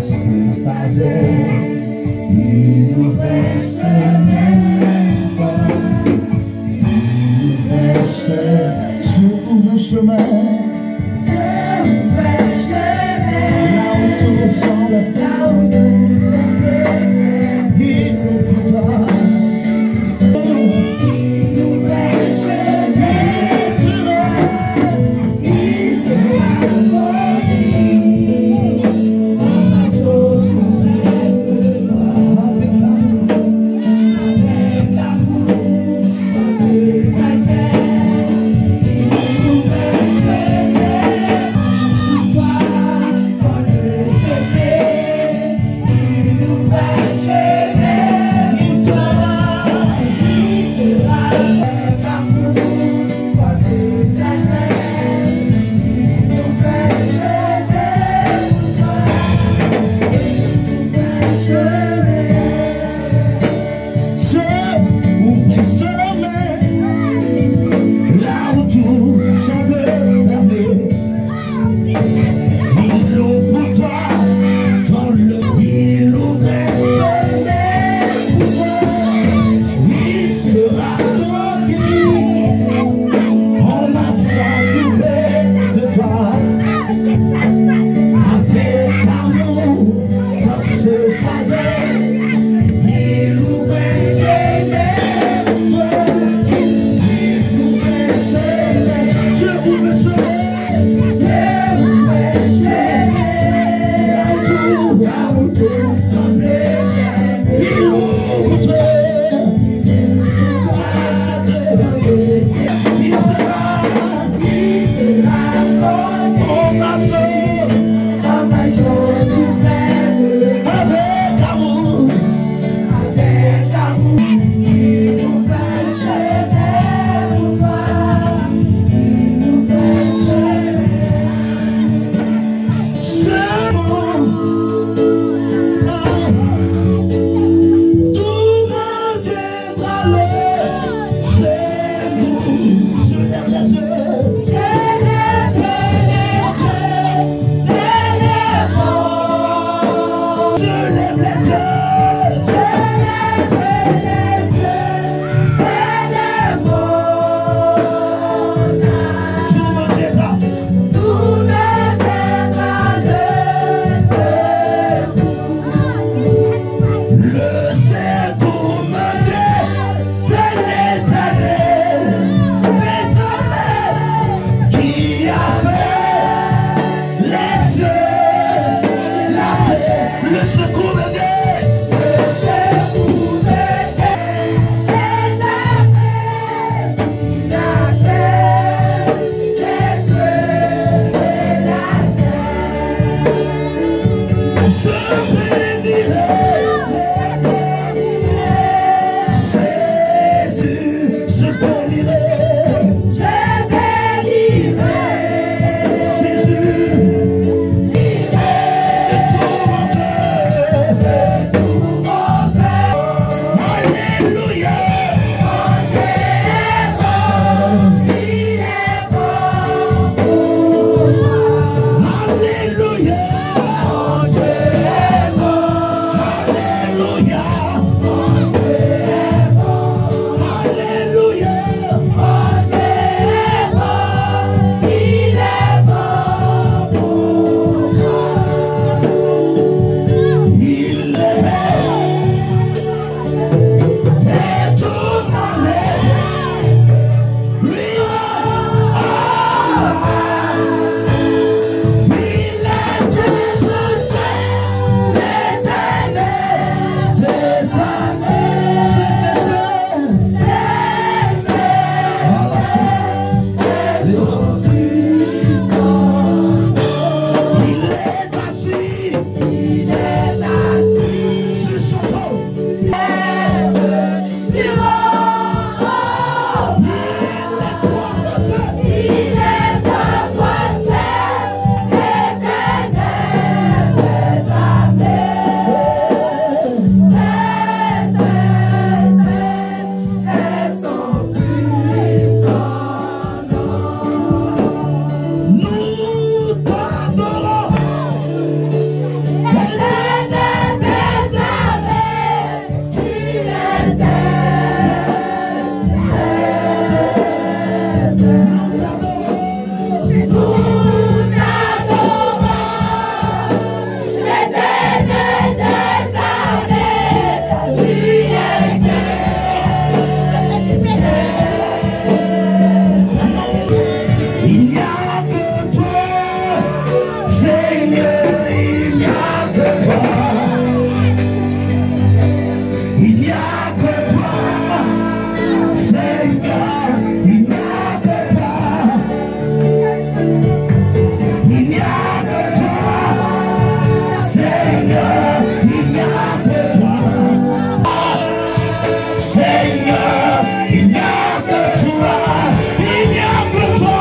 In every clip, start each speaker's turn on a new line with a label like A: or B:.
A: nosso stagiaire, il nous reste même pas, il nous reste sur le chemin.
B: Let's go.
A: Seigneur, il n'y a que toi. Il n'y a que toi. Seigneur, il n'y a que toi. Il n'y a que toi. Seigneur, il n'y a que toi. Seigneur, il n'y a que toi. Il n'y a que toi.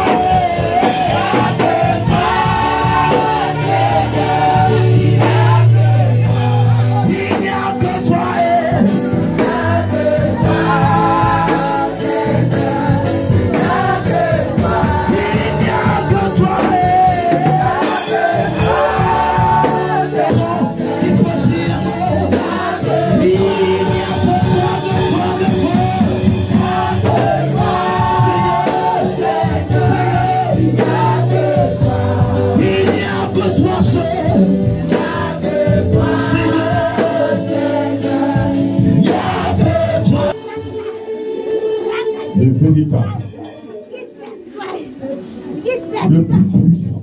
A: Le véritable, le plus puissant,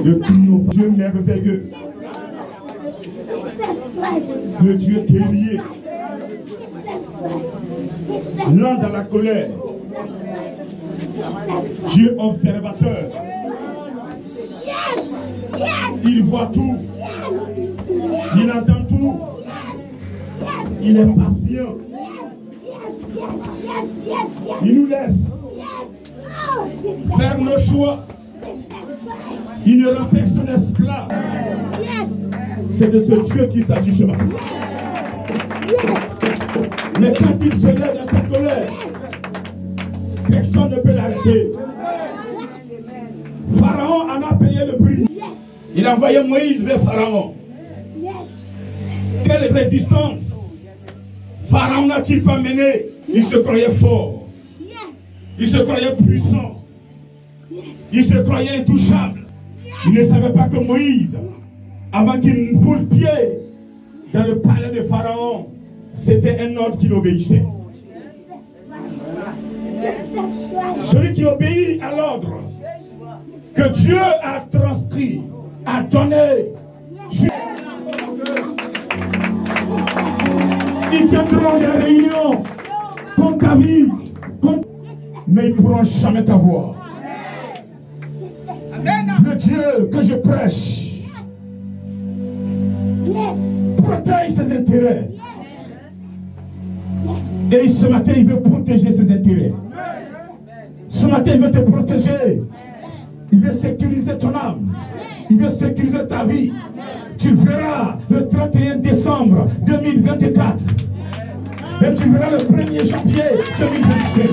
A: le plus nouveau, Dieu merveilleux, le Dieu guerrier, l'un dans la colère, Dieu observateur, il voit tout, il entend tout, il est patient. Il nous laisse faire nos choix. Il ne rend personne esclave. C'est de ce Dieu qu'il s'agit ce matin. Mais quand il se lève dans sa colère, personne ne peut l'arrêter. Pharaon en a payé le prix. Il a envoyé Moïse vers Pharaon. Quelle résistance Pharaon n'a-t-il pas mené? Il se croyait fort. Il se croyait puissant. Il se croyait intouchable. Il ne savait pas que Moïse, avant qu'il ne foule pied dans le palais de Pharaon, c'était un ordre qu'il obéissait. Celui qui obéit à l'ordre que Dieu a transcrit, a donné. Ils tiendront des réunions contre ta vie, mais ils ne pourront jamais t'avoir. Le Dieu que je prêche protège ses intérêts. Et ce matin, il veut protéger ses intérêts. Ce matin, il veut te protéger. Il veut sécuriser ton âme. Il veut sécuriser ta vie. Tu verras le 31 décembre 2024. Et tu verras le 1er janvier 2027.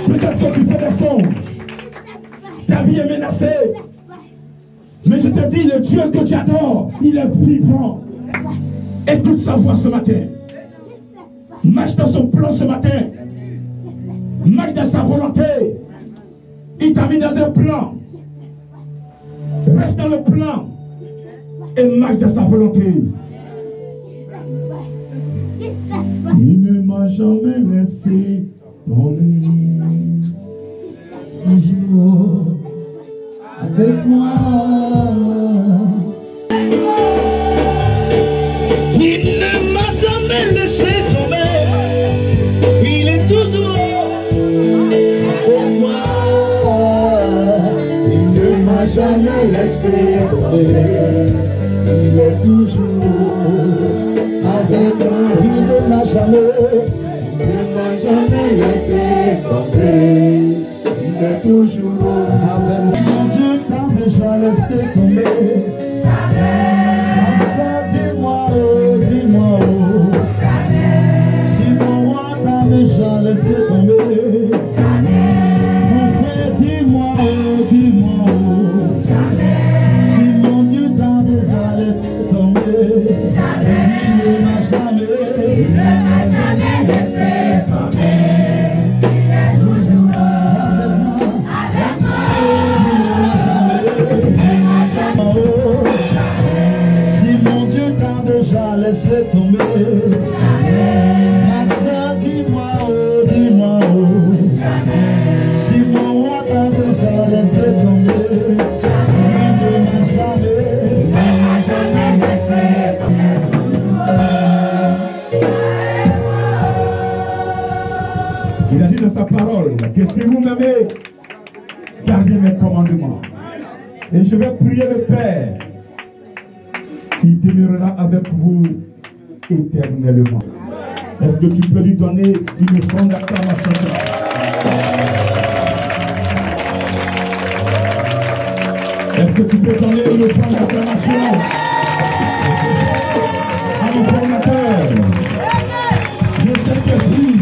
A: Peut-être que tu fais des songes. Ta vie est menacée. Mais je te dis, le Dieu que tu adores, il est vivant. Écoute sa voix ce matin. Marche dans son plan ce matin. Marche dans sa volonté. Il t'a mis dans un plan. Reste dans le plan. Et marche dans sa volonté. Il ne m'a jamais laissé tomber. Toujours avec moi. Il ne m'a jamais laissé tomber. Il est toujours avec moi. Il ne m'a jamais laissé tomber. Il est toujours avec moi. Il ne m'a jamais laissé tomber. Il est toujours avec moi. Mon Dieu t'a déjà laissé tomber. Dis-moi, oh, dis-moi, oh. Si mon roi t'a déjà laissé tomber. Mon frère, dis-moi, oh, dis-moi, oh. Si mon Dieu t'a déjà laissé tomber. Il ne m'a jamais laissé tomber. Il est toujours avec moi. Si mon Dieu t'a déjà laissé tomber. Ma soeur, dis-moi, oh, dis-moi, oh. Il a dit dans sa parole que si vous m'aimez, gardez mes commandements. Et je vais prier le Père. Il demeurera avec vous éternellement. Est-ce que tu peux lui donner une offrande d'acclamation? Est-ce que tu peux donner une offrande d'acclamation à mon formateur, le Saint-Esprit,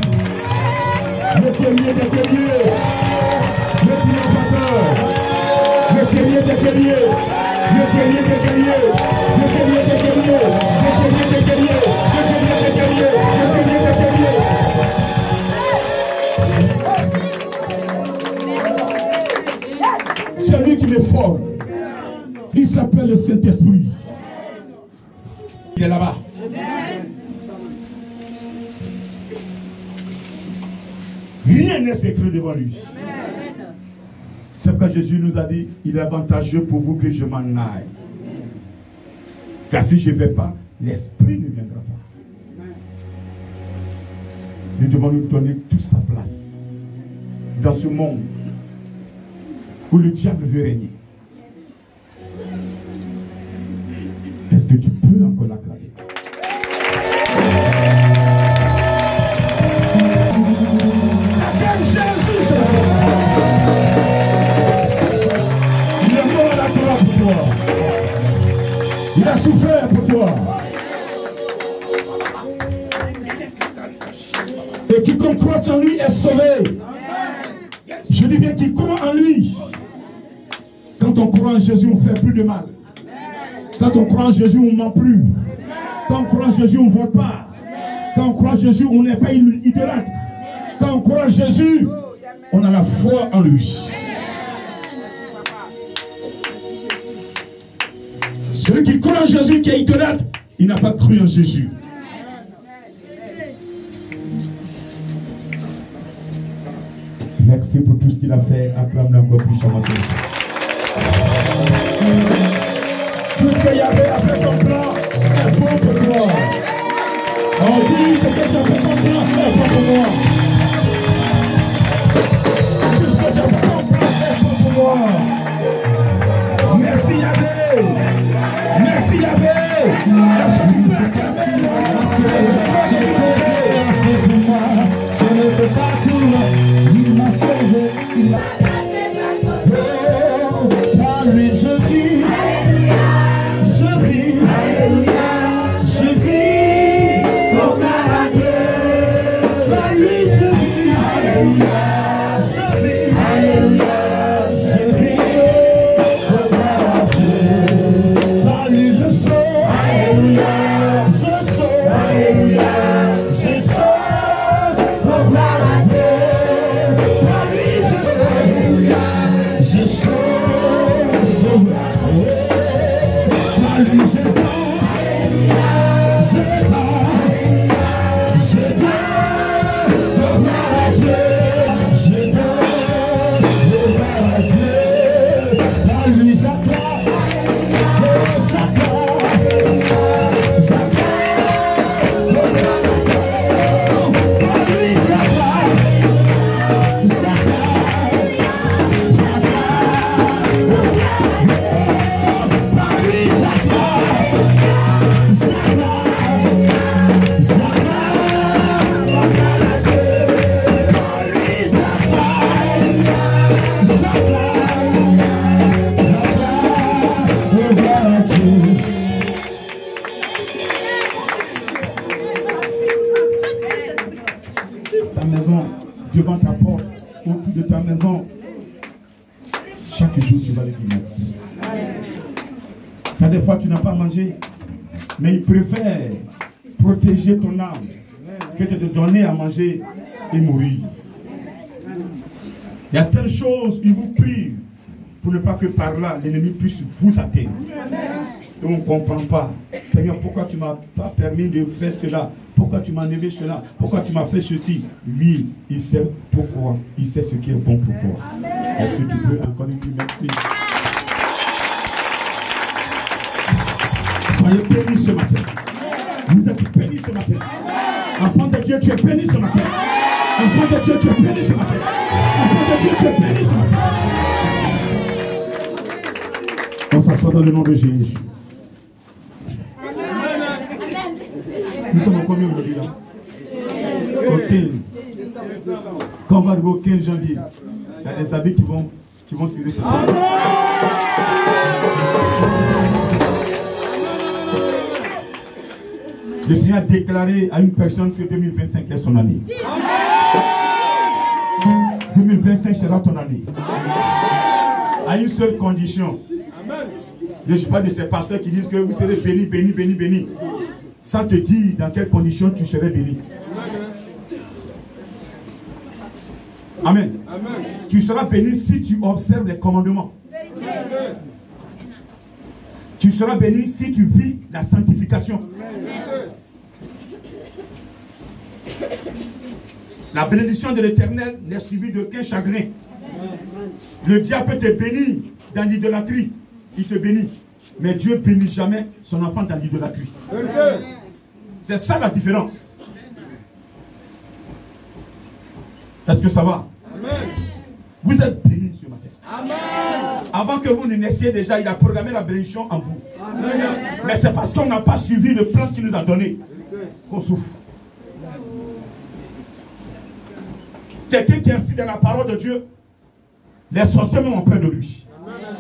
A: le guerrier des guerriers, le triomphateur, le guerrier des guerriers, le guerrier des guerriers, le guerrier des guerriers, le guerrier des guerriers, le guerrier des guerriers, le guerrier des guerriers. C'est lui qui me forme. Il s'appelle le Saint-Esprit. Il est là-bas. Rien n'est secret devant lui. C'est pourquoi Jésus nous a dit, il est avantageux pour vous que je m'en aille. Car si je ne vais pas, l'Esprit ne viendra pas. Nous devons nous donner toute sa place dans ce monde où le diable veut régner. Est-ce que tu peux encore l'acclamer? Acclame Jésus! Il est mort à la croix pour toi. Il a souffert pour toi. Et quiconque croit en lui est sauvé. Je dis bien qu'il croit en lui. Quand on croit en Jésus, on ne fait plus de mal. Quand on croit en Jésus, on ne ment plus. Quand on croit en Jésus, on ne vole pas. Quand on croit en Jésus, on n'est pas idolâtre. Quand on croit en Jésus, on a la foi en lui. Celui qui croit en Jésus, qui est idolâtre, il n'a pas cru en Jésus. Merci pour tout ce qu'il a fait. Acclame-le encore plus, chamasse. Tout ce qu'il y avait après ton plan est bon pour toi. On dit ce que j'ai fait ton plan est bon pour moi. Tout ce que j'ai fait ton plan est bon pour moi. Merci Yahvé. Merci Yahvé. Est-ce que tu peux acclamer? Je ne peux pas tout. Il m'a sauvé. Il m'a par lui je vis. Devant ta porte, autour de ta maison, chaque jour tu vas lui dire merci. Car des fois tu n'as pas mangé, mais il préfère protéger ton âme que de te donner à manger et mourir. Il y a certaines choses qui vous privent pour ne pas que par là l'ennemi puisse vous atteindre. Et on ne comprend pas. Seigneur, pourquoi tu ne m'as pas permis de faire cela? Pourquoi tu m'as enlevé cela? Pourquoi tu m'as fait ceci? Lui, il sait pourquoi. Il sait ce qui est bon pour toi. Est-ce que tu peux encore lui dire merci? Soyez bénis ce matin. Vous êtes bénis ce matin. Enfant de Dieu, tu es béni ce matin. Enfant de Dieu, tu es béni ce matin. Enfant de Dieu, tu es béni ce matin. On s'assoit dans le nom de Jésus. Nous sommes en combien aujourd'hui là? Au 15. Quand on va arriver au 15 janvier, il y a des habits qui vont se retirer. Le Seigneur a déclaré à une personne que 2025 est son année. 2025 sera ton année. À une seule condition. Je ne suis pas de ces pasteurs qui disent que vous serez béni, béni, béni, béni. Sans te dire dans quelles conditions tu serais béni. Amen. Amen. Tu seras béni si tu observes les commandements. Tu seras béni si tu vis la sanctification. La bénédiction de l'Éternel n'est suivie d'aucun chagrin. Le diable peut te bénir dans l'idolâtrie. Il te bénit. Mais Dieu ne bénit jamais son enfant dans l'idolâtrie. C'est ça la différence. Est-ce que ça va? Amen. Vous êtes bénis ce matin. Amen. Avant que vous ne naissiez déjà, il a programmé la bénédiction en vous. Amen. Mais c'est parce qu'on n'a pas suivi le plan qu'il nous a donné qu'on souffre. Quelqu'un qui est assis dans la parole de Dieu, les sorciers ont peur de lui. Amen.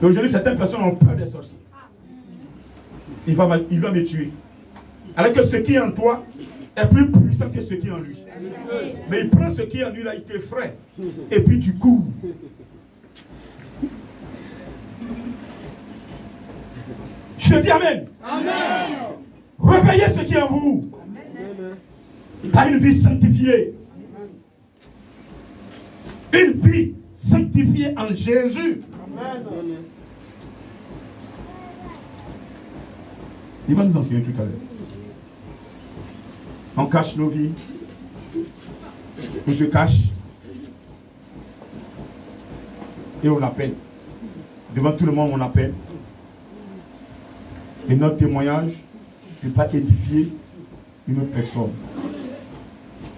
A: Et aujourd'hui, certaines personnes ont peur des sorciers. Il va me tuer. Alors que ce qui est en toi est plus puissant que ce qui est en lui. Mais il prend ce qui est en lui là, il t'effraie. Et puis tu cours. Je dis Amen. Amen. Réveillez ce qui est en vous. Par une vie sanctifiée. Une vie sanctifiée en Jésus. Amen. Il va nous enseigner tout à l'heure. On cache nos vies. On se cache. Et on l'appelle. Devant tout le monde, on l'appelle. Et notre témoignage ne peut pas édifier une autre personne.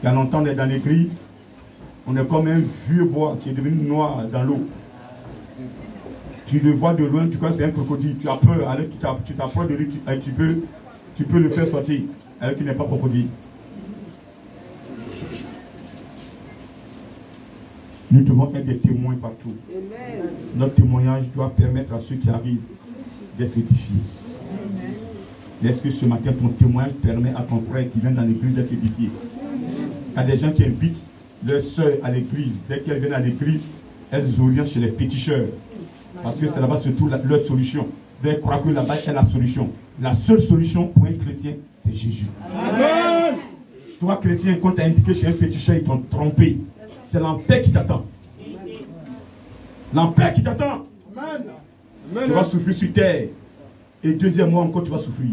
A: Il y a longtemps, on est dans l'église. On est comme un vieux bois qui est devenu noir dans l'eau. Tu le vois de loin, tu crois que c'est un crocodile. Tu as peur, alors tu t'approches de lui, tu peux le faire sortir, alors qu'il n'est pas crocodile. Nous devons être des témoins partout. Amen. Notre témoignage doit permettre à ceux qui arrivent d'être édifiés. Est-ce que ce matin, ton témoignage permet à ton frère qui vient dans l'église d'être édifié? Il y a des gens qui invitent leurs soeurs à l'église. Dès qu'elles viennent à l'église, elles orientent chez les péticheurs. Parce que c'est là-bas surtout leur solution. Elles croient que là-bas est la solution. La seule solution pour un chrétien, c'est Jésus. Amen. Toi, chrétien, quand tu as indiqué chez un péticheur, ils t'ont trompé. C'est l'enfer qui t'attend. L'enfer qui t'attend. Tu vas souffrir sur terre. Et deuxièmement, encore, tu vas souffrir.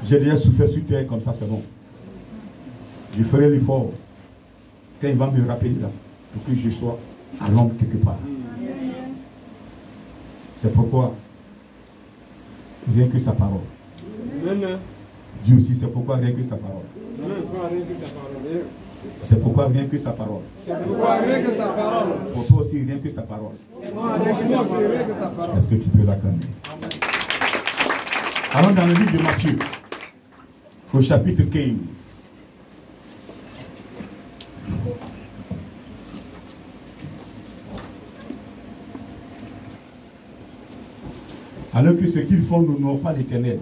A: J'ai déjà souffert sur terre comme ça, c'est bon. Je ferai l'effort. Quand il va me rappeler là, pour que je sois à l'ombre quelque part. C'est pourquoi rien que sa parole. Dieu aussi, c'est pourquoi rien que sa parole. C'est pourquoi rien que sa parole. Pour toi aussi, rien que sa parole. Est-ce que tu peux l'acclamer? Allons dans le livre de Matthieu, au chapitre 15. Alors que ce qu'ils font n'honore pas l'Éternel.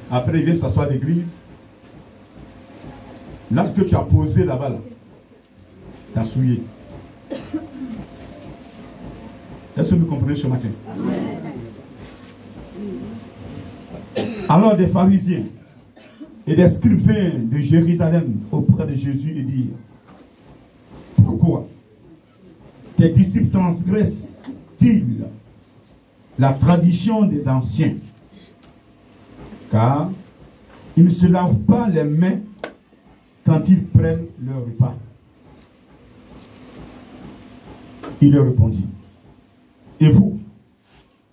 A: Après, il vient s'asseoir à l'église. Là, ce que tu as posé là-bas, tu as souillé. Est-ce que vous comprenez ce matin? Alors des pharisiens et des scribes de Jérusalem auprès de Jésus et dirent: pourquoi tes disciples transgressent-ils la tradition des anciens? Car ils ne se lavent pas les mains quand ils prennent leur repas. Il leur répondit: et vous,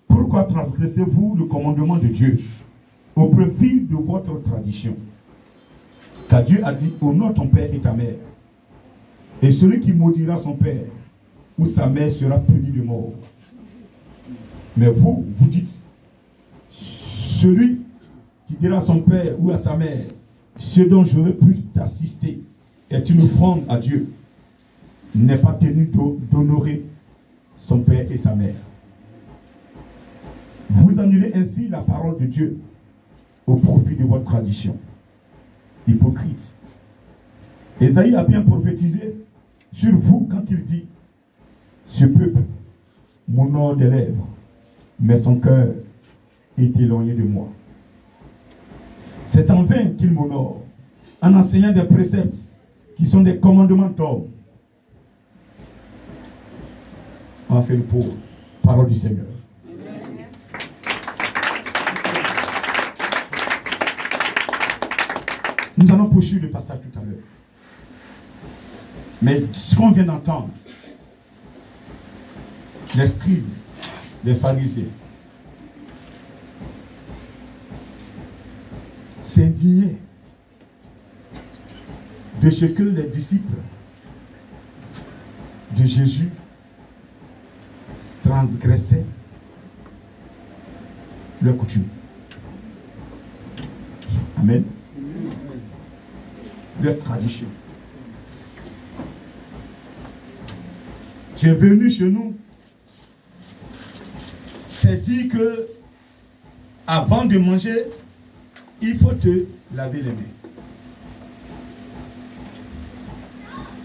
A: pourquoi transgressez-vous le commandement de Dieu au profit de votre tradition. Car Dieu a dit, honore ton père et ta mère. Et celui qui maudira son père ou sa mère sera puni de mort. Mais vous, vous dites, celui qui dira à son père ou à sa mère, ce dont j'aurais pu t'assister est une offrande à Dieu, n'est pas tenu d'honorer son père et sa mère. Vous annulez ainsi la parole de Dieu au profit de votre tradition. Hypocrite. Ésaïe a bien prophétisé sur vous quand il dit, ce peuple m'honore des lèvres, mais son cœur est éloigné de moi. C'est en vain qu'il m'honore, en enseignant des préceptes qui sont des commandements d'homme. On va faire le pause. Parole du Seigneur. Nous allons poursuivre le passage tout à l'heure. Mais ce qu'on vient d'entendre, les scribes, les pharisiens, s'indignaient de ce que les disciples de Jésus transgressaient leurs coutumes. Amen. Leur tradition. Tu es venu chez nous, c'est dit que avant de manger, il faut te laver les mains.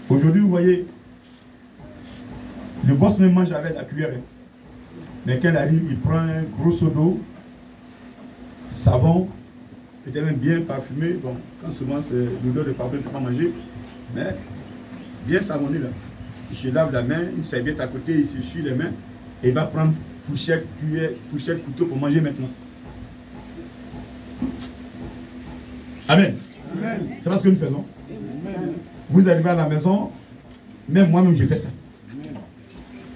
A: Aujourd'hui, vous voyez, le boss même mange avec la cuillère. Mais quand il arrive, il prend un gros seau d'eau, savon, peut-être même bien parfumé. Bon, quand souvent c'est l'odeur de parfum, je ne peux pas manger, mais bien savonné là. Il se lave la main, une serviette à côté, il s'essuie les mains, et il va prendre fourchette, cuillère, fourchette, couteau pour manger maintenant. Amen. Amen. C'est pas ce que nous faisons. Amen. Vous arrivez à la maison, même moi-même je fais ça. Amen.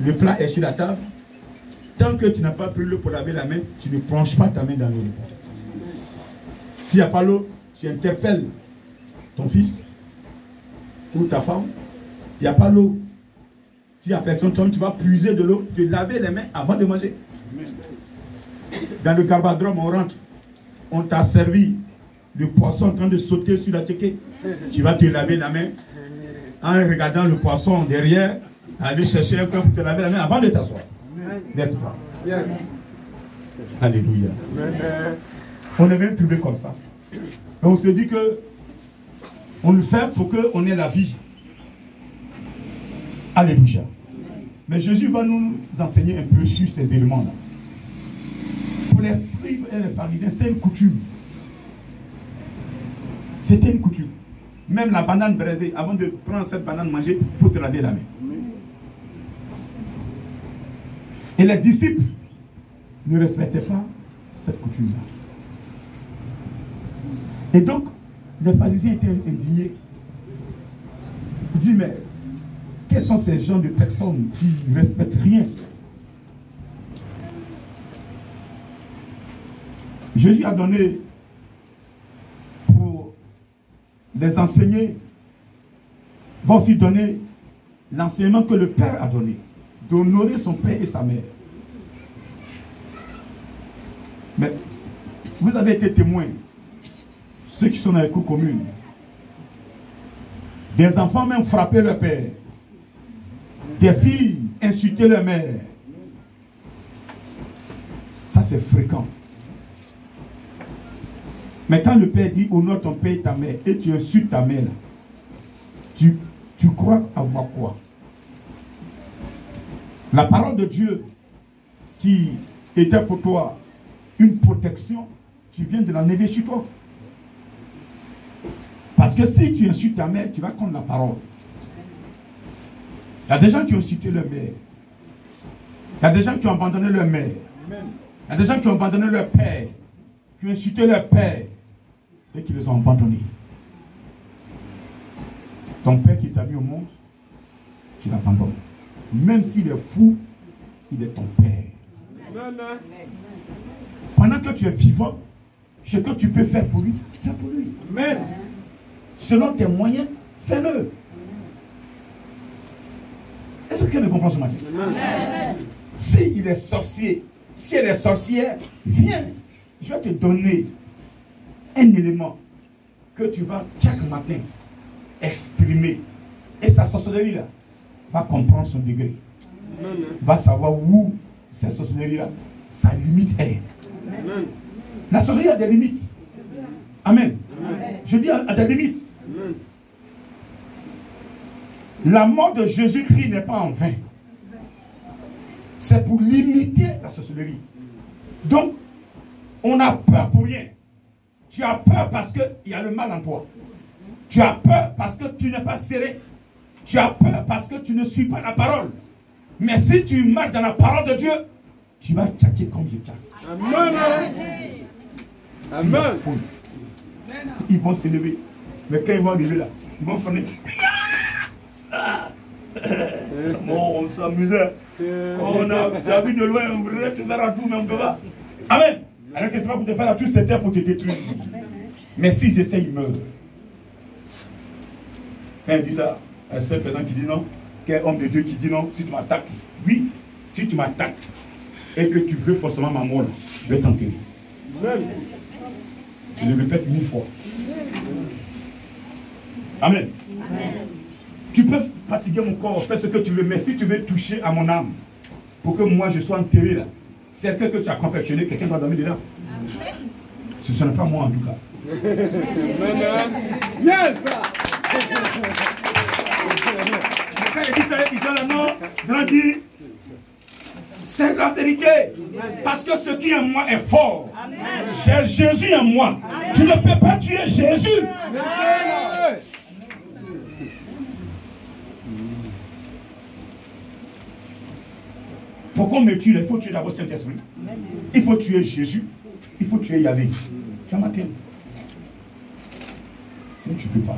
A: Le plat est sur la table. Tant que tu n'as pas pris l'eau pour laver la main, tu ne plonges pas ta main dans l'eau. S'il n'y a pas l'eau, tu interpelles ton fils ou ta femme. Il n'y a pas l'eau. S'il n'y a personne, toi, tu vas puiser de l'eau, te laver les mains avant de manger. Dans le garbadrome, on rentre. On t'a servi le poisson en train de sauter sur la tchéké. Tu vas te laver la main en regardant le poisson derrière, aller chercher un peu pour te laver la main avant de t'asseoir. N'est-ce pas? Yes. Alléluia. On est bien trouvé comme ça. Et on se dit que on le fait pour qu'on ait la vie. Alléluia. Mais Jésus va nous enseigner un peu sur ces éléments-là. Pour les scribes et les pharisiens, c'était une coutume. C'était une coutume. Même la banane braisée, avant de prendre cette banane manger, il faut te laver la main. Et les disciples ne respectaient pas cette coutume-là. Et donc, les pharisiens étaient indignés. Ils disent, mais quels sont ces gens de personnes qui ne respectent rien? Jésus a donné pour les enseigner, va aussi donner l'enseignement que le Père a donné, d'honorer son père et sa mère. Mais vous avez été témoins, ceux qui sont dans les cours communes, des enfants même frappaient leur père, des filles insultaient leur mère. Ça c'est fréquent. Mais quand le père dit honore ton père et ta mère, et tu insultes ta mère, tu crois avoir quoi? La parole de Dieu qui était pour toi une protection, tu viens de l'enlever sur toi. Parce que si tu insultes ta mère, tu vas contre la parole. Il y a des gens qui ont insulté leur mère. Il y a des gens qui ont abandonné leur mère. Il y a des gens qui ont abandonné leur père, qui ont insulté leur père et qui les ont abandonnés. Ton père qui t'a mis au monde, tu l'abandonnes. Même s'il est fou, il est ton père. Pendant que tu es vivant, Ce que tu peux faire pour lui, fais pour lui. Amen. Selon tes moyens, fais-le. Est-ce que quelqu'un me comprend ce matin? S'il est sorcier, si elle est sorcière, viens. Je vais te donner un élément que tu vas chaque matin exprimer. Et sa sorcellerie là va comprendre son degré. Va savoir où cette sorcellerie là, sa limite est. La sorcellerie a des limites. Amen. Je dis à des limites. La mort de Jésus-Christ n'est pas en vain. C'est pour limiter la sorcellerie. Donc, on a peur pour rien. Tu as peur parce qu'il y a le mal en toi. Tu as peur parce que tu n'es pas serré. Tu as peur parce que tu ne suis pas la parole. Mais si tu marches dans la parole de Dieu, tu vas tchaquer comme je tchaque. Amen. Amen. Ils vont s'élever. Mais quand ils vont arriver là, ils vont faire bon, on s'amusait. On a vu de loin, on voudrait te faire à tout, mais on ne peut pas. Amen. Alors que ce n'est pas pour te faire à tout, c'était pour te détruire. Mais s'ils essaient, ils meurent. Quand ils disent ça, un seul personne qui dit non, quel homme de Dieu qui dit non, si tu m'attaques, oui, si tu m'attaques et que tu veux forcément ma mort, je vais t'enterrer. Je le répète 1000 fois. Amen. Amen. Tu peux fatiguer mon corps, faire ce que tu veux, mais si tu veux toucher à mon âme, pour que moi je sois enterré là, c'est quelqu'un que tu as confectionné, quelqu'un doit dormir dedans. Ce n'est pas moi en tout cas. Yes! Quand il dit ça, ils sont là, non, grandis. C'est la vérité. Parce que ce qui est en moi est fort. J'ai Jésus en moi. Amen. Tu ne peux pas tuer Jésus. Amen. Pour qu'on me tue, il faut tuer d'abord Saint-Esprit. Il faut tuer Jésus. Il faut tuer Yahvé. Tu as matin. Sinon, tu ne peux pas.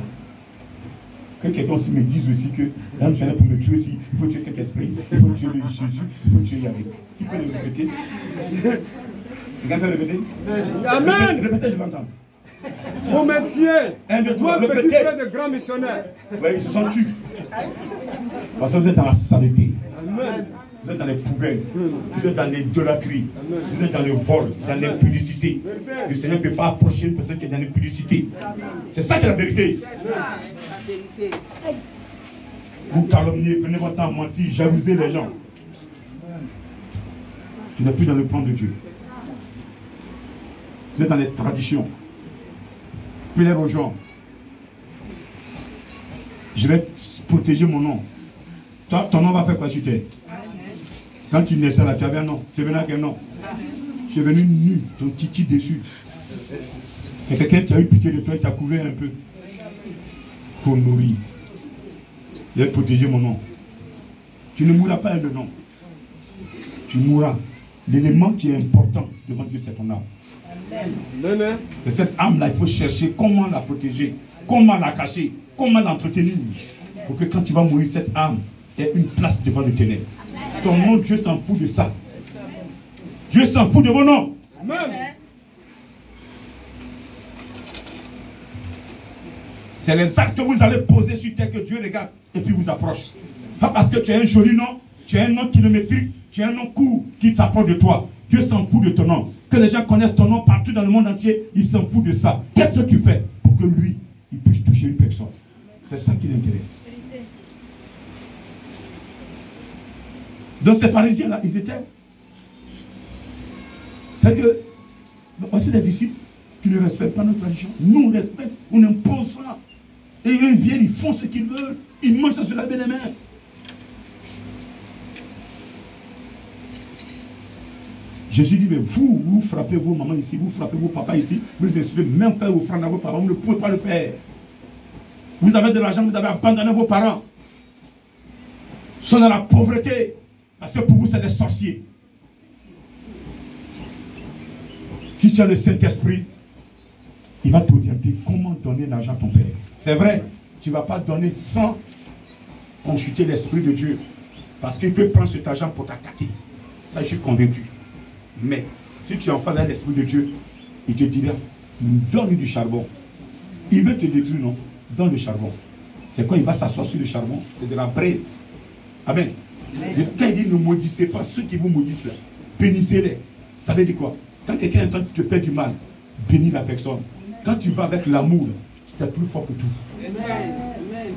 A: Que quelqu'un aussi me dise aussi que l'âme serait pour me tuer aussi, il faut tuer cet esprit, il faut tuer le Jésus, il faut tuer Yahvé. Qui peut le répéter? Quelqu'un peut le répéter? Amen! Répétez, je vais entendre.
B: Vos métiers,
A: un, deux, trois,
B: répétez. De grands missionnaires.
A: Oui, ils se sont tués. Parce que vous êtes dans la saleté.
B: Amen.
A: Vous êtes dans les poubelles, vous êtes dans l'idolâtrie, vous êtes dans le vol, dans l'impudicité. Le Seigneur ne peut pas approcher une personne qui est dans l'impudicité. C'est ça qui est la vérité. Vous calomniez, prenez votre temps à mentir, jalouser les gens. Tu n'es plus dans le plan de Dieu. Vous êtes dans les traditions. Plaire aux gens. Je vais protéger mon nom. Toi, ton nom va faire quoi sur terre? Quand tu naissais là, tu avais un nom. Tu es venu avec un nom. Tu es venu nu, ton titi dessus. C'est quelqu'un qui a eu pitié de toi et t'a couvert un peu. Pour nourrir. Je vais protéger mon nom. Tu ne mourras pas avec le nom. Tu mourras. L'élément qui est important devant Dieu, c'est ton âme. C'est cette âme-là, il faut chercher comment la protéger, comment la cacher, comment l'entretenir. Pour que quand tu vas mourir, cette âme ait une place devant le ténèbre. Ton nom, Dieu s'en fout de ça. Dieu s'en fout de vos noms. Amen. C'est les actes que vous allez poser sur terre que Dieu regarde et puis vous approche. Pas parce que tu as un joli nom, tu as un nom kilométrique, tu as un nom court qui s'approche de toi. Dieu s'en fout de ton nom. Que les gens connaissent ton nom partout dans le monde entier, il s'en fout de ça. Qu'est-ce que tu fais pour que lui, il puisse toucher une personne? C'est ça qui l'intéresse. Donc ces pharisiens-là, ils étaient... C'est que, voici des disciples qui ne respectent pas notre tradition. Nous, on respecte, on impose ça. Et eux, ils viennent, ils font ce qu'ils veulent. Ils mangent ça sur la belle main. Jésus dit, mais vous frappez vos mamans ici, vous frappez vos papas ici, vous insultez même pas offrande à vos parents, vous ne pouvez pas le faire. Vous avez de l'argent, vous avez abandonné vos parents. Ils sont dans la pauvreté. Parce que pour vous, c'est des sorciers. Si tu as le Saint-Esprit, il va t'orienter comment donner l'argent à ton Père. C'est vrai, tu ne vas pas donner sans consulter l'Esprit de Dieu. Parce qu'il peut prendre cet argent pour t'attaquer. Ça, je suis convaincu. Mais si tu es en face de l'Esprit de Dieu, il te dira, Donne-lui du charbon. Il veut te détruire, non? Donne le charbon. C'est quand il va s'asseoir sur le charbon, c'est de la braise. Amen. Et quand il dit ne maudissez pas ceux qui vous maudissent là, bénissez-les. Ça veut dire quoi? Quand quelqu'un entend te faire du mal, bénis la personne. Quand tu vas avec l'amour, c'est plus fort que tout. Amen.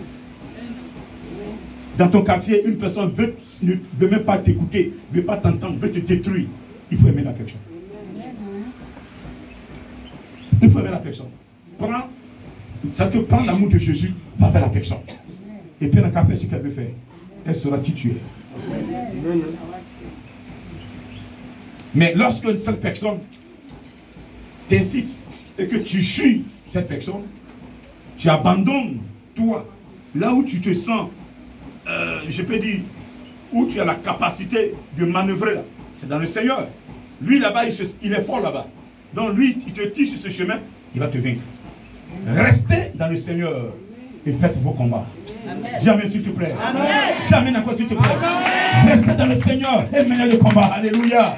A: Dans ton quartier, une personne ne veut même pas t'écouter, ne veut pas t'entendre, veut te détruire. Il faut aimer la personne. Il faut aimer la personne. Prends l'amour de Jésus, va vers la personne. Et puis, elle n'a fait ce qu'elle veut faire. Elle sera titulaire. Mais lorsque cette personne t'incite et que tu suis cette personne, tu abandonnes toi, là où tu te sens, je peux dire, où tu as la capacité de manœuvrer, c'est dans le Seigneur. Lui là-bas, il est fort là-bas. Donc lui, il te tire sur ce chemin, il va te vaincre. Restez dans le Seigneur et faites vos combats. Jamais s'il te plaît. Jamais encore s'il te plaît. Restez dans le Seigneur et menez le combat. Alléluia.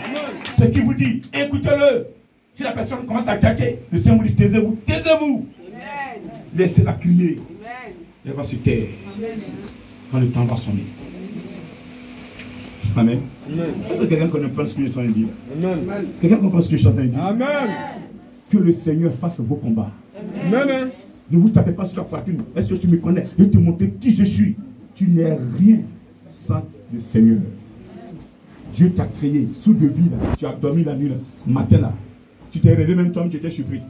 A: Ce qui vous dit, écoutez-le. Si la personne commence à tâter, le Seigneur vous dit, taisez-vous, taisez-vous. Laissez-la crier. Elle va se taire quand le temps va sonner. Amen. Est-ce que quelqu'un comprend ce que je suis en train de dire? Quelqu'un comprend ce que je suis en train de dire? Amen. Que le Seigneur fasse vos combats. Amen. Ne vous tapez pas sur la poitrine. Est-ce que tu me connais? Je vais te montrer qui je suis. Tu n'es rien sans le Seigneur. Dieu t'a créé sous le lit. Tu as dormi la nuit, ce matin là. Tu t'es réveillé même toi, tu étais surpris.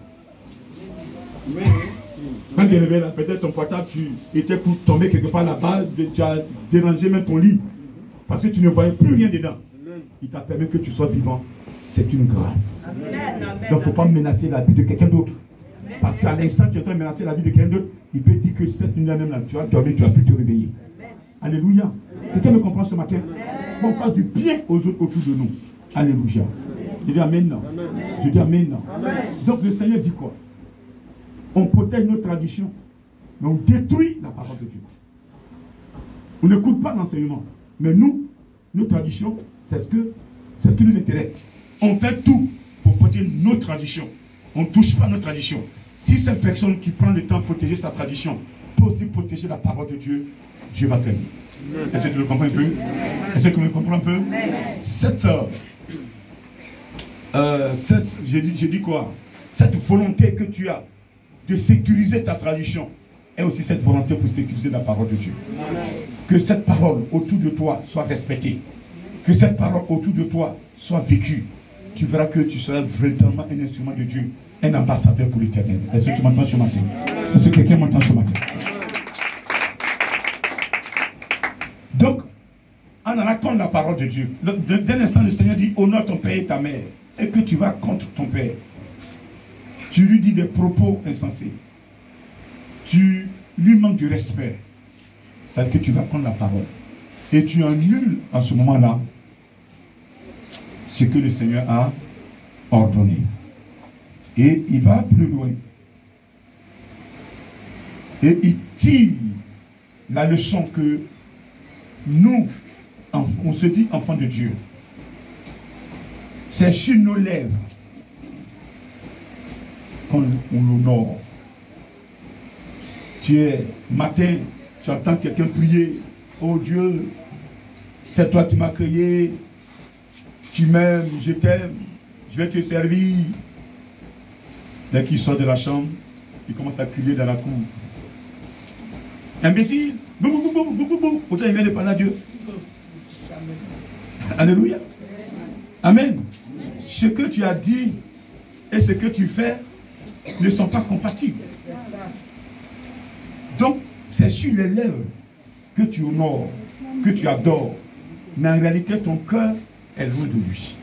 A: Quand tu es réveillé là, peut-être ton portable, tu étais pour tomber quelque part là-bas, tu as dérangé même ton lit. Parce que tu ne voyais plus rien dedans. Il t'a permis que tu sois vivant. C'est une grâce. Donc il ne faut pas menacer la vie de quelqu'un d'autre. Parce qu'à l'instant tu es en train de menacer la vie de quelqu'un d'autre, il peut dire que cette nuit-là même là, tu as dormi, tu as pu te réveiller. Alléluia. Quelqu'un me comprend ce matin? Qu'on fasse du bien aux autres autour de nous. Alléluia. Je dis amen. Non. Je dis amen. Non. Donc le Seigneur dit quoi? On protège nos traditions, mais on détruit la parole de Dieu. On n'écoute pas l'enseignement. Mais nous, nos traditions, c'est ce qui nous intéresse. On fait tout pour protéger nos traditions. On ne touche pas nos traditions. Si cette personne qui prend le temps de protéger sa tradition peut aussi protéger la parole de Dieu, Dieu va t'aimer. Est-ce que tu le comprends un peu? Est-ce que tu me comprends un peu? J'ai dit quoi? Cette volonté que tu as de sécuriser ta tradition est aussi cette volonté pour sécuriser la parole de Dieu. Que cette parole autour de toi soit respectée. Que cette parole autour de toi soit vécue. Tu verras que tu seras véritablement un instrument de Dieu, un ambassadeur pour l'Éternel. Est-ce que tu m'entends ce matin? Est-ce que quelqu'un m'entend ce matin? Donc, en allant contre la parole de Dieu, d'un instant, le Seigneur dit, honore ton père et ta mère, et que tu vas contre ton père. Tu lui dis des propos insensés. Tu lui manques de respect. C'est que tu vas contre la parole. Et tu annules en ce moment-là ce que le Seigneur a ordonné. Et il va plus loin. Et il tire la leçon que nous, on se dit enfants de Dieu. C'est sur nos lèvres qu'on l'honore. Tu es matin, tu entends quelqu'un prier. Oh Dieu, c'est toi qui m'as créé. Tu m'aimes, je t'aime, je vais te servir. Dès qu'il sort de la chambre, il commence à crier dans la cour. Imbécile, bou bou bou bou bou bou. Pourtant il vient de parler à Dieu. Alléluia. Amen. Ce que tu as dit et ce que tu fais ne sont pas compatibles. Donc, c'est sur les lèvres que tu honores, que tu adores. Mais en réalité, ton cœur est loin de lui.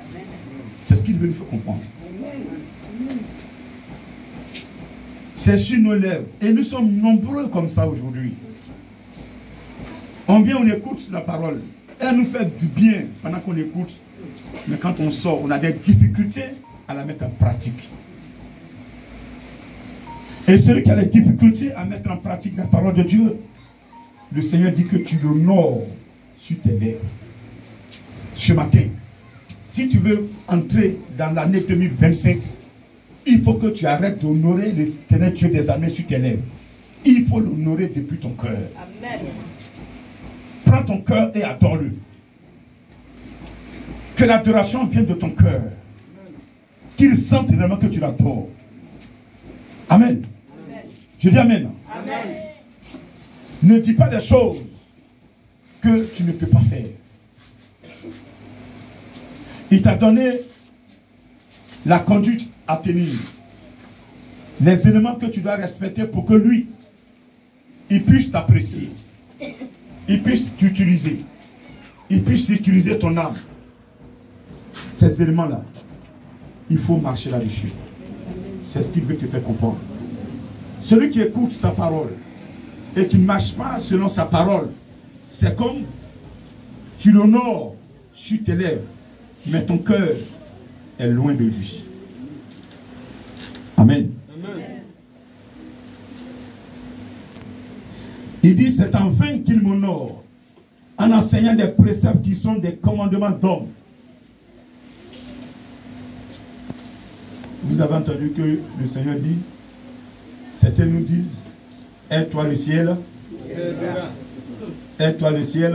A: C'est ce qu'il veut nous faire comprendre. C'est sur nos lèvres. Et nous sommes nombreux comme ça aujourd'hui. On vient, on écoute la parole. Elle nous fait du bien pendant qu'on écoute. Mais quand on sort, on a des difficultés à la mettre en pratique. Et celui qui a des difficultés à mettre en pratique la parole de Dieu, le Seigneur dit que tu l'honores sur tes lèvres. Ce matin, si tu veux entrer dans l'année 2025 Il faut que tu arrêtes d'honorer l'éternel Dieu des armées sur tes lèvres. Il faut l'honorer depuis ton cœur. Amen. Prends ton cœur et adore-le. Que l'adoration vienne de ton cœur. Qu'il sente vraiment que tu l'adores. Amen. Amen. Je dis amen. Amen. Ne dis pas des choses que tu ne peux pas faire. Il t'a donné la conduite à tenir. Les éléments que tu dois respecter pour que lui, il puisse t'apprécier. Il puisse t'utiliser. Il puisse utiliser ton âme. Ces éléments-là, il faut marcher là-dessus. C'est ce qu'il veut te faire comprendre. Celui qui écoute sa parole et qui ne marche pas selon sa parole, c'est comme tu l'honores sur tes lèvres, mais ton cœur est loin de lui. Amen. Amen. Il dit, c'est en vain qu'il m'honore, en enseignant des préceptes qui sont des commandements d'hommes. Vous avez entendu que le Seigneur dit, certains nous disent, aide-toi le ciel, aide-toi le ciel.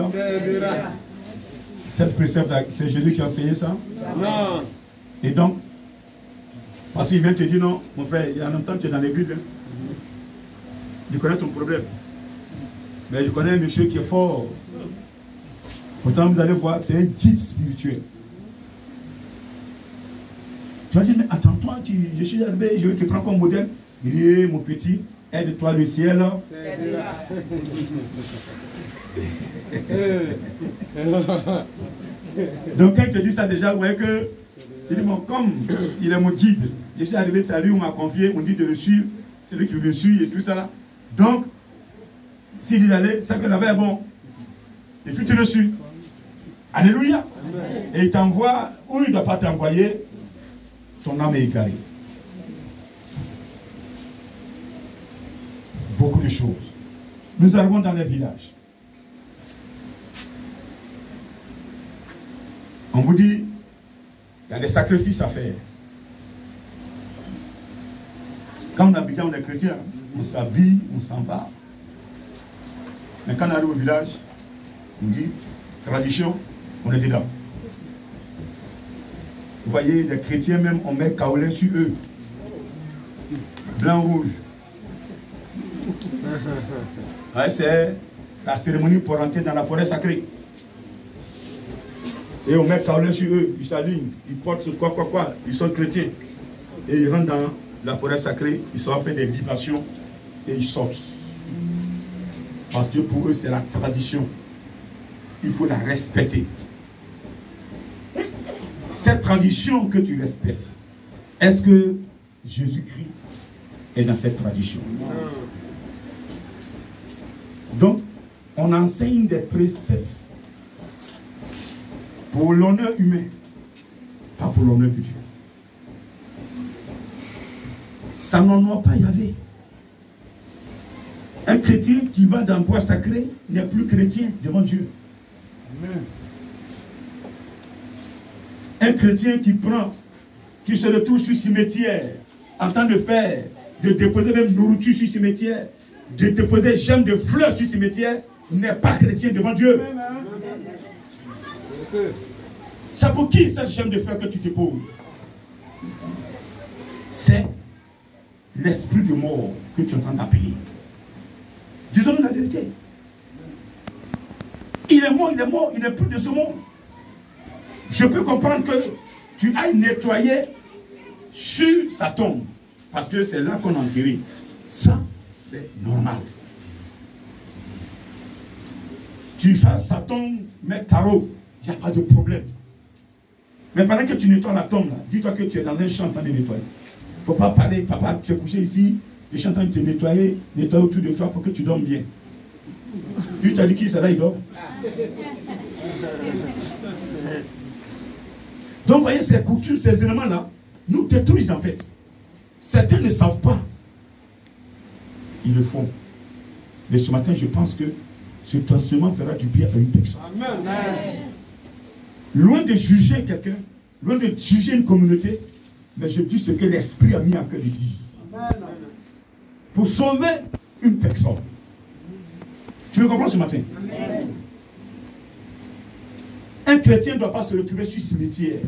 A: Cette précepte-là, c'est Jésus qui a enseigné ça? Non. Et donc, parce qu'il vient te dire, non, mon frère, il y a longtemps que tu es dans l'église. Hein. Je connais ton problème. Mais je connais un monsieur qui est fort. Pourtant, vous allez voir, c'est un guide spirituel. Tu vas dire, mais attends-toi, je suis arrivé, je vais te prendre comme modèle. Il dit, mon petit, aide-toi le ciel. Donc quand il te dit ça déjà, vous voyez que, je dis, bon, comme il est mon guide, je suis arrivé, c'est à lui, on m'a confié, on dit de le suivre, c'est lui qui le suit et tout ça là. Donc, s'il dit d'aller, c'est que là-bas est bon. Et puis tu le suis. Alléluia. Et il t'envoie, ou il ne doit pas t'envoyer, ton âme est égarée. Beaucoup de choses. Nous arrivons dans les villages. On vous dit, il y a des sacrifices à faire. Quand on habite, on est chrétien, on s'habille, on s'en va. Mais quand on arrive au village, on dit, tradition, on est dedans. Vous voyez, les chrétiens même, on met kaolin sur eux. Blanc, rouge. Ouais, c'est la cérémonie pour rentrer dans la forêt sacrée. Et on met kaolin sur eux, ils s'alignent, ils portent quoi, ils sont chrétiens. Et ils rentrent dans la forêt sacrée, ils sont fait des libations et ils sortent. Parce que pour eux, c'est la tradition. Il faut la respecter. Cette tradition que tu respectes, est-ce que Jésus-Christ est dans cette tradition? Donc, on enseigne des préceptes pour l'honneur humain, pas pour l'honneur de Dieu. Ça n'honore pas Yahvé. Un chrétien qui va dans le bois sacré n'est plus chrétien devant Dieu. Amen. Un chrétien qui se retrouve sur cimetière, en train de déposer même nourriture sur cimetière, de déposer gemmes de fleurs sur cimetière, n'est pas chrétien devant Dieu. C'est pour qui cette gemme de fleurs que tu déposes? C'est l'esprit de mort que tu es en train d'appeler. Disons-nous la vérité. Il est mort, il n'est plus de ce monde. Je peux comprendre que tu ailles nettoyer sur sa tombe, parce que c'est là qu'on a enterré. Ça, c'est normal. Tu fasses sa tombe, mettre carreau, il n'y a pas de problème. Mais pendant que tu nettoies la tombe, dis-toi que tu es dans un champ en train de nettoyer. Il ne faut pas parler, papa, tu es couché ici, je suis en train de te nettoyer autour de toi pour que tu dormes bien. Lui, tu as dit qui c'est là, il dort. Donc, vous voyez, ces coutumes, ces éléments-là, nous détruisent en fait. Certains ne savent pas. Ils le font. Mais ce matin, je pense que ce transformement fera du bien à une personne. Amen. Loin de juger quelqu'un, loin de juger une communauté, Mais je dis ce que l'Esprit a mis en cœur de dire. Pour sauver une personne. Tu me comprends ce matin? Amen. Un chrétien ne doit pas se retrouver sur le cimetière.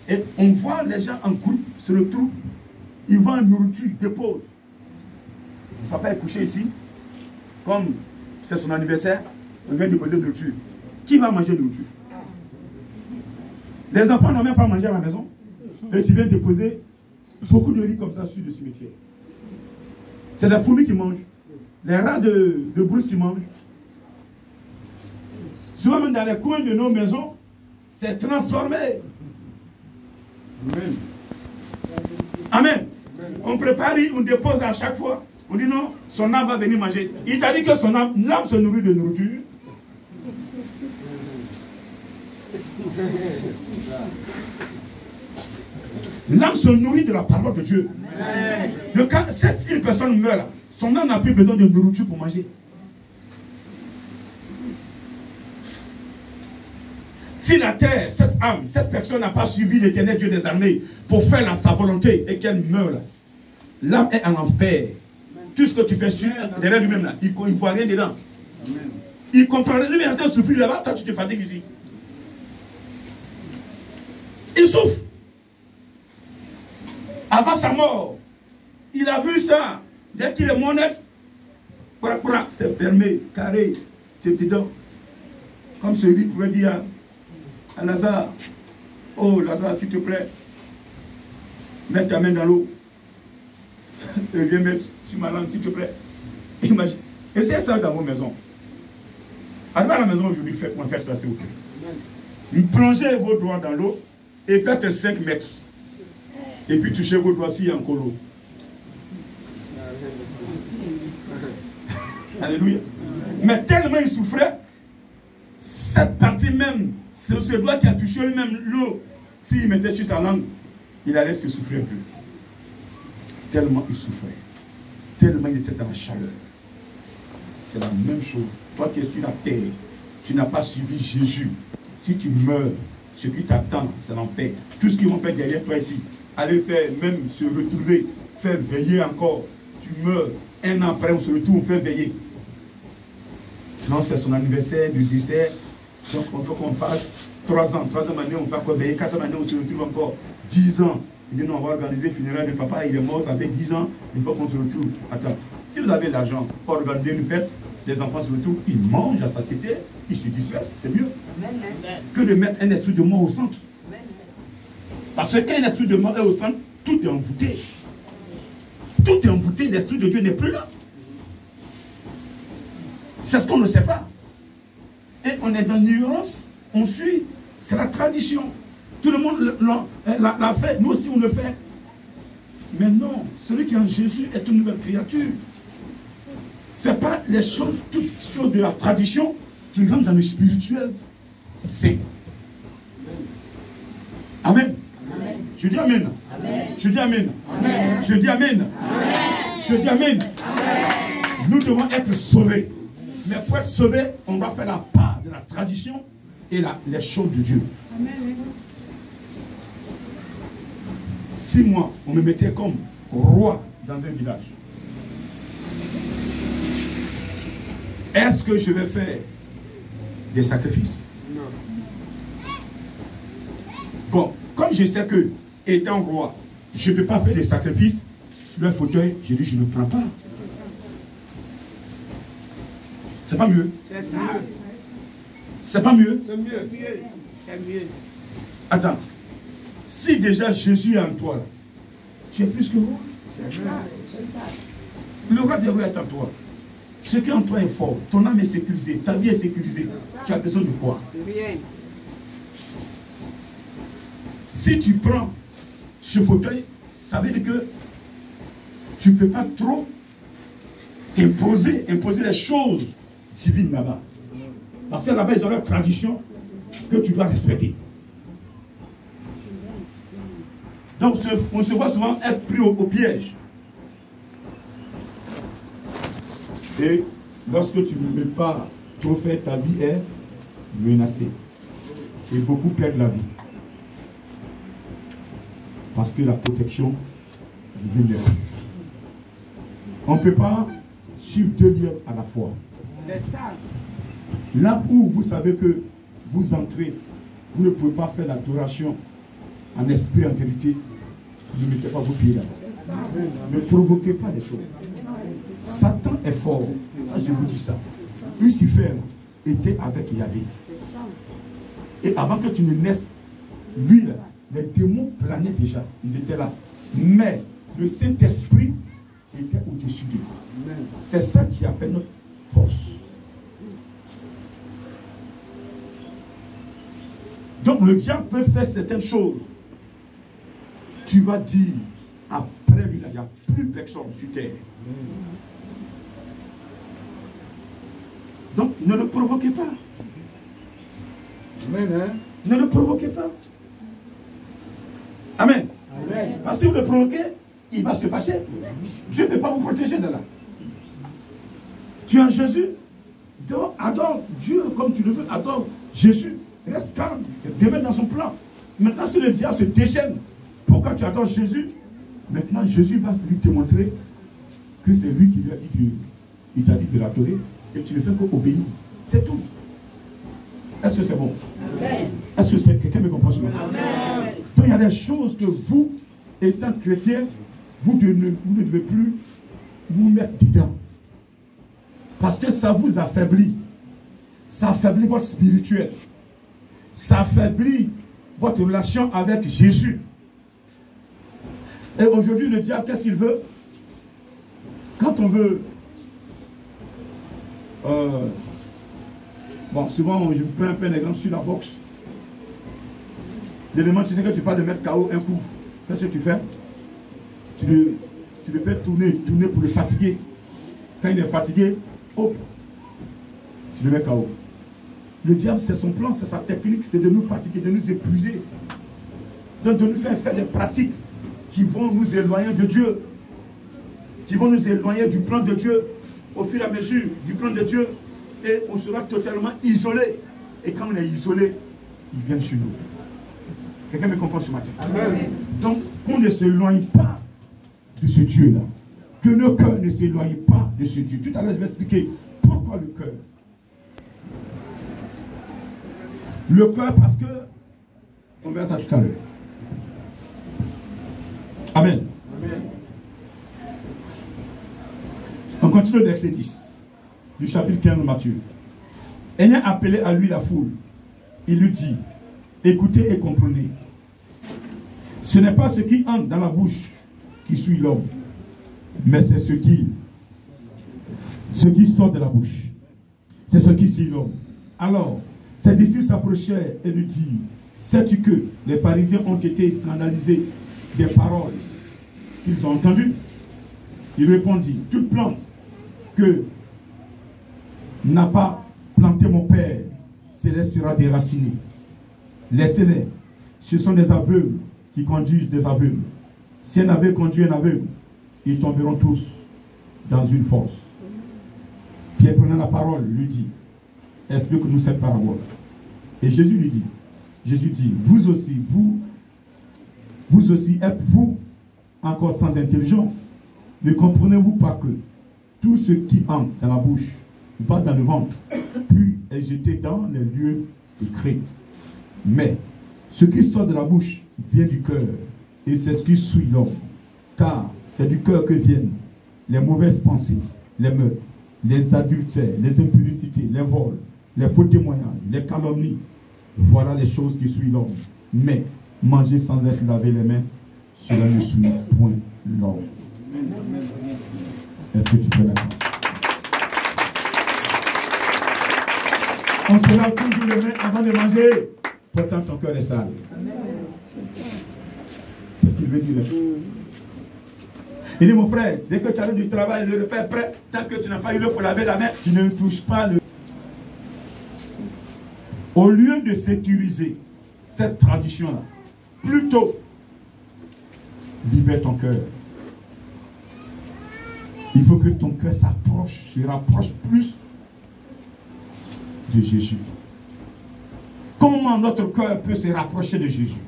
A: Et on voit les gens en groupe se retrouvent. Ils vont en nourriture, ils déposent. Papa est couché ici. Comme c'est son anniversaire, on vient déposer de nourriture. Qui va manger de nourriture? Les enfants n'ont même pas mangé à la maison. Et tu viens déposer beaucoup de riz comme ça sur le cimetière. C'est la fourmi qui mange. Les rats de brousse qui mangent. Souvent même dans les coins de nos maisons, c'est transformé. Amen. Amen. On prépare, on dépose à chaque fois. On dit non, son âme va venir manger. Il t'a dit que son âme se nourrit de nourriture. L'âme se nourrit de la parole de Dieu. Donc quand une personne meurt, son âme n'a plus besoin de nourriture pour manger. Si la terre, cette âme, cette personne n'a pas suivi l'Éternel Dieu des armées pour faire sa volonté et qu'elle meurt, l'âme est en enfer. Tout ce que tu fais derrière lui-même, là, il ne voit rien dedans. Amen. Il comprend rien. Lui, il est en train de souffrir là-bas, toi tu te fatigues ici. Il souffre. Avant sa mort, il a vu ça. Dès qu'il est monnaie, c'est fermé, carré, tu es dedans. Comme ce riz pourrait dire à Lazare, oh Lazare, s'il te plaît, mets ta main dans l'eau. Et viens mettre sur ma langue, s'il te plaît. Imagine. Essayez ça dans vos maisons. Arrivez à la maison aujourd'hui, faites-moi faire ça, s'il vous plaît. Plongez vos doigts dans l'eau et faites 5 mètres. Et puis touchez vos doigts s'il y a encore l'eau. Alléluia. Mais tellement il souffrait, cette partie même, ce doigt qui a touché lui-même l'eau, s'il mettait sur sa langue, il allait se souffler un peu. Tellement il souffrait. Tellement il était dans la chaleur. C'est la même chose. Toi qui es sur la terre, tu n'as pas suivi Jésus. Si tu meurs, ce qui t'attend, c'est l'enfer. Tout ce qu'ils vont faire derrière toi ici, aller faire, même se retrouver, faire veiller encore. Tu meurs, 1 an après, on se retrouve, on fait veiller. Sinon, c'est son anniversaire du dessert. Donc, il faut qu'on fasse 3 ans. 3e année, on fait encore veiller. 4e année, on se retrouve encore 10 ans. Il dit non, on va organiser le funérail de papa, il est mort, ça fait 10 ans, il faut qu'on se retrouve. Attends, si vous avez l'argent pour organiser une fête, les enfants se retrouvent, ils mangent à satiété, ils se dispersent, c'est mieux. Que de mettre un esprit de mort au centre. Parce que quand un esprit de mort est au centre, tout est envoûté. Tout est envoûté, l'esprit de Dieu n'est plus là. C'est ce qu'on ne sait pas. Et on est dans l'ignorance, on suit, c'est la tradition. Tout le monde l'a fait, nous aussi on le fait. Mais non, celui qui est en Jésus est une nouvelle créature. Ce n'est pas les choses, toutes choses de la tradition qui rentrent dans le spirituel. C'est. Amen. Amen. Je dis Amen. Amen. Je dis Amen. Amen. Je dis Amen. Amen. Je dis Amen. Amen. Nous devons être sauvés. Mais pour être sauvés, on doit faire la part de la tradition et les choses de Dieu. Amen. 6 mois, on me mettait comme roi dans un village. Est-ce que je vais faire des sacrifices? Non. Bon, comme je sais que, étant roi, je ne peux pas faire des sacrifices, le fauteuil, j'ai dit, je ne prends pas. C'est pas mieux. C'est ça. C'est pas mieux. C'est mieux. C'est mieux. Attends. Si déjà Jésus est en toi, là, tu es plus que roi. C'est ça. Le roi devrait être en toi. Ce qui en toi est fort, ton âme est sécurisée, ta vie est sécurisée. Tu as besoin de quoi? Rien. Si tu prends ce fauteuil, ça veut dire que tu ne peux pas trop imposer les choses divines là-bas. Parce que là-bas, ils ont leur tradition que tu dois respecter. Donc, on se voit souvent être pris au piège. Et lorsque tu ne veux pas trop faire, ta vie est menacée. Et beaucoup perdent la vie. Parce que la protection divine est. On ne peut pas suivre 2 lieux à la fois.
B: C'est ça.
A: Là où vous savez que vous entrez, vous ne pouvez pas faire l'adoration en esprit, en vérité, ne mettez pas vos pieds là-bas. Ne provoquez pas les choses. Satan est fort. Ça, je vous dis ça. Lucifer était avec Yahvé. Et avant que tu ne naisses, lui, là, les démons planaient déjà. Ils étaient là. Mais le Saint-Esprit était au-dessus d'eux. C'est ça qui a fait notre force. Donc le diable peut faire certaines choses. Tu vas dire, après lui, il n'y a plus personne sur terre. Donc ne le provoquez pas.
B: Amen. Hein?
A: Ne le provoquez pas. Amen.
B: Amen.
A: Parce que si vous le provoquez, il va se fâcher. Dieu ne peut pas vous protéger de là. Tu es en Jésus, adore Dieu comme tu le veux, adore Jésus. Reste calme, demeure dans son plan. Maintenant, si le diable se déchaîne, pourquoi tu adores Jésus? Maintenant, Jésus va lui démontrer que c'est lui qui lui a dit il t'a dit de l'adorer et tu ne fais qu'obéir. C'est tout. Est-ce que c'est bon? Est-ce que c'est quelqu'un me comprend ce matin? Donc il y a des choses que vous, étant chrétien, vous ne devez plus vous mettre dedans. Parce que ça vous affaiblit. Ça affaiblit votre spirituel. Ça affaiblit votre relation avec Jésus. Et aujourd'hui, le diable, qu'est-ce qu'il veut? Quand on veut... bon, souvent, je prends un peu un exemple sur la boxe. L'élément, tu sais que tu parles de mettre KO un coup. Qu'est-ce que tu fais? Tu le fais tourner pour le fatiguer. Quand il est fatigué, hop, tu le mets KO. Le diable, c'est son plan, c'est sa technique, c'est de nous fatiguer, de nous épuiser. Donc de nous faire des pratiques qui vont nous éloigner de Dieu. Qui vont nous éloigner du plan de Dieu. Au fur et à mesure du plan de Dieu. Et on sera totalement isolé. Et quand on est isolé, il vient chez nous. Quelqu'un me comprend ce matin? Amen. Donc, qu'on ne s'éloigne pas de ce Dieu-là. Que nos cœurs ne s'éloignent pas de ce Dieu. Tout à l'heure, je vais expliquer pourquoi le cœur. Le cœur, parce que, on verra ça tout à l'heure. Amen. Amen. On continue au verset 10 du chapitre 15 de Matthieu. Ayant appelé à lui la foule, il lui dit, écoutez et comprenez. Ce n'est pas ce qui entre dans la bouche qui suit l'homme, mais c'est ce qui sort de la bouche. C'est ce qui suit l'homme. Alors, ses disciples s'approchèrent et lui dirent, sais-tu que les pharisiens ont été scandalisés des paroles qu'ils ont entendues? Il répondit, toute plante que n'a pas planté mon Père céleste sera déracinée. Laissez-les. Ce sont des aveugles qui conduisent des aveugles. Si un aveugle conduit un aveugle, ils tomberont tous dans une fosse. Pierre, prenant la parole, lui dit, explique-nous cette parabole. Et Jésus lui dit, vous aussi êtes-vous encore sans intelligence? Ne comprenez-vous pas que tout ce qui entre dans la bouche va dans le ventre, puis est jeté dans les lieux secrets? Mais ce qui sort de la bouche vient du cœur, et c'est ce qui suit l'homme. Car c'est du cœur que viennent les mauvaises pensées, les meurtres, les adultères, les impudicités, les vols, les faux témoignages, les calomnies. Voilà les choses qui suivent l'homme. Mais manger sans être lavé les mains, cela ne suit point l'homme. Est-ce que tu peux d'accord? On se lave toujours les mains avant de manger. Pourtant ton cœur est sale. C'est ce qu'il veut dire. Il dit, mon frère, dès que tu arrives du travail, le repas est prêt. Tant que tu n'as pas eu l'eau pour laver la main, tu ne touches pas le... Au lieu de sécuriser cette tradition-là, plutôt, libère ton cœur. Il faut que ton cœur se rapproche plus de Jésus. Comment notre cœur peut se rapprocher de Jésus?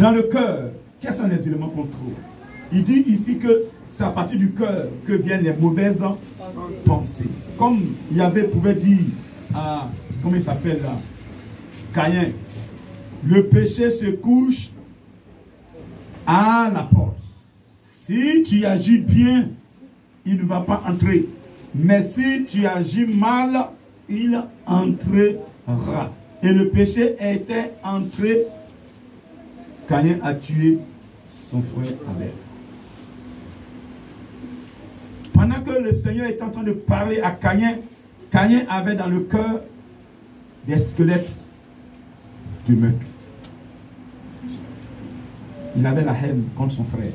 A: Dans le cœur, quels sont les éléments qu'on trouve? Il dit ici que c'est à partir du cœur que viennent les mauvaises pensées. Comme Yahvé pouvait dire à, comment il s'appelle là, Caïn, le péché se couche à la porte. Si tu agis bien, il ne va pas entrer. Mais si tu agis mal, il entrera. Et le péché était entré. Caïn a tué son frère Abel. Pendant que le Seigneur est en train de parler à Caïn, Caïn avait dans le cœur des squelettes du meurtre. Il avait la haine contre son frère.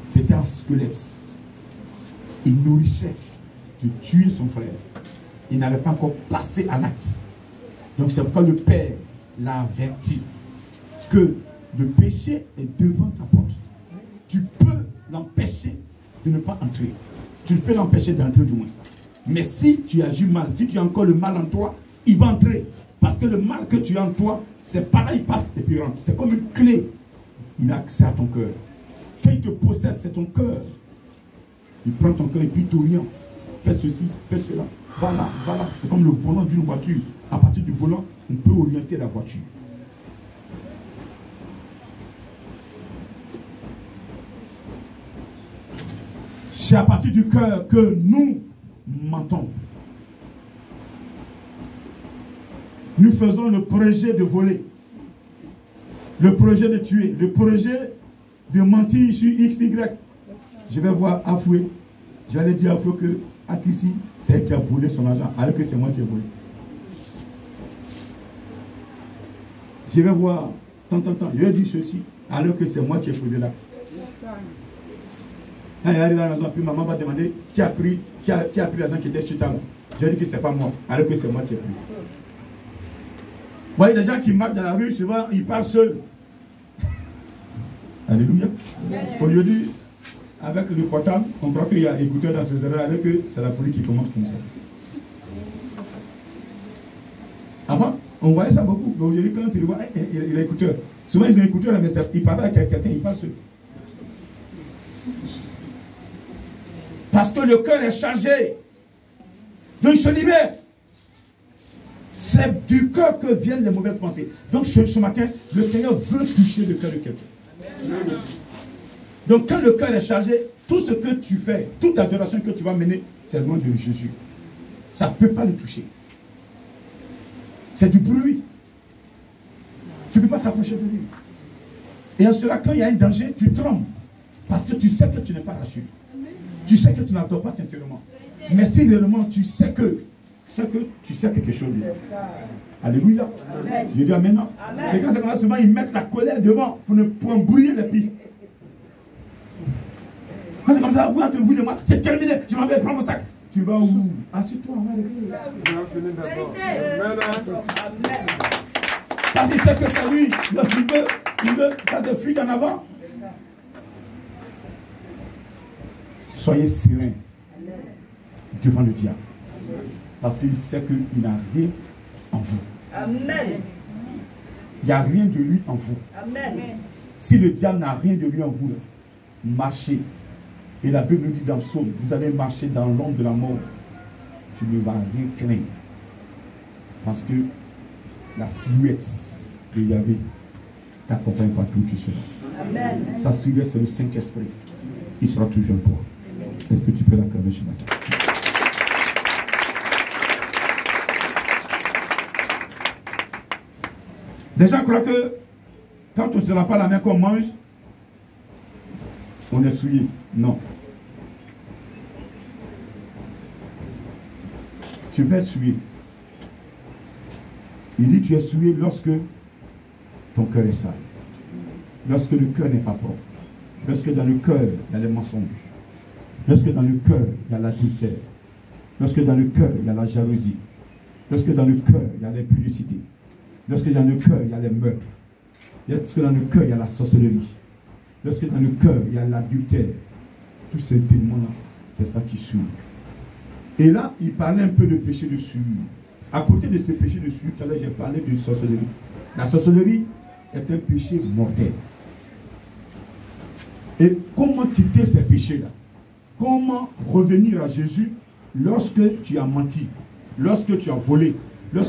A: C'était un squelette. Il nourrissait de tuer son frère. Il n'avait pas encore passé à l'acte. Donc c'est pourquoi le Père l'a averti que le péché est devant ta porte. Tu peux l'empêcher de ne pas entrer. Tu peux l'empêcher d'entrer du moins. Mais si tu agis mal, si tu as encore le mal en toi, il va entrer. Parce que le mal que tu as en toi, c'est pareil, il passe et puis il rentre. C'est comme une clé. Il a accès à ton cœur. Quand il te possède, c'est ton cœur. Il prend ton cœur et puis il t'oriente. Fais ceci, fais cela. Va là, va là. C'est comme le volant d'une voiture. À partir du volant, on peut orienter la voiture. C'est à partir du cœur que nous mentons. Nous faisons le projet de voler, le projet de tuer, le projet de mentir sur X, Y. Je vais voir Afoué. J'allais dire à Afoué que Akissi, c'est elle qui a volé son argent, alors que c'est moi qui ai volé. Je vais voir tant. Je vais dire ceci, alors que c'est moi qui ai posé l'acte. Quand il arrive à la maison, puis maman va demander qui a pris l'argent qui était sur table. Je vais dire que ce n'est pas moi, alors que c'est moi qui ai pris. Vous voyez, des gens qui marchent dans la rue, souvent, ils parlent seuls. Alléluia. Aujourd'hui, avec le portable, on croit qu'il y a écouteur dans ces oreilles, alors que c'est la police qui commande comme ça. Avant, on voyait ça beaucoup. Mais aujourd'hui, quand tu le vois, il a écouteur. Souvent, ils ont écouteur, mais ils parlent avec quelqu'un, ils parlent seuls. Parce que le cœur est chargé. Donc, je libère. C'est du cœur que viennent les mauvaises pensées. Donc ce matin, le Seigneur veut toucher le cœur de quelqu'un. Donc quand le cœur est chargé, tout ce que tu fais, toute adoration que tu vas mener, c'est loin de Jésus. Ça ne peut pas le toucher. C'est du bruit. Tu ne peux pas t'approcher de lui. Et en cela, quand il y a un danger, tu trembles. Parce que tu sais que tu n'es pas rassuré. Tu sais que tu n'adores pas sincèrement. Mais si réellement tu sais que tu sais quelque chose. Alléluia. Je dis amen. Et quand c'est comme ça, souvent ils mettent la colère devant pour embrouiller les pistes. Quand c'est comme ça, vous entre vous et moi, c'est terminé, je m'en vais prendre mon sac. Tu vas où? Assieds-toi, on va régler. Parce qu'il sait que c'est lui. Donc il veut, ça se fuit en avant. Soyez serein devant le diable. Parce qu'il sait qu'il n'a rien en vous. Amen. Il n'y a rien de lui en vous. Amen. Si le diable n'a rien de lui en vous, marchez. Et la Bible nous dit dans le psaume, vous allez marcher dans l'ombre de la mort. Tu ne vas rien craindre. Parce que la silhouette de Yahvé t'accompagne partout où tu seras. Amen. Sa silhouette, c'est le Saint-Esprit. Il sera toujours toi. Est-ce que tu peux l'acclamer ce matin? Les gens croient que quand on ne se lave pas la main qu'on mange, on est souillé. Non. Tu peux être souillé. Il dit tu es souillé lorsque ton cœur est sale. Lorsque le cœur n'est pas propre. Lorsque dans le cœur, il y a les mensonges. Lorsque dans le cœur, il y a l'adultère. Lorsque dans le cœur, il y a la jalousie. Lorsque dans le cœur, il y a l'impudicité. Lorsque dans le cœur, il y a les meurtres. Lorsque dans le cœur, il y a la sorcellerie. Lorsque dans le cœur, il y a l'adultère. Tous ces éléments-là, c'est ça qui souille. Et là, il parlait un peu de péché de souillure. À côté de ce péché de souillure, tout à l'heure, j'ai parlé de sorcellerie. La sorcellerie, est un péché mortel. Et comment quitter ces péchés-là? Comment revenir à Jésus lorsque tu as menti, lorsque tu as volé,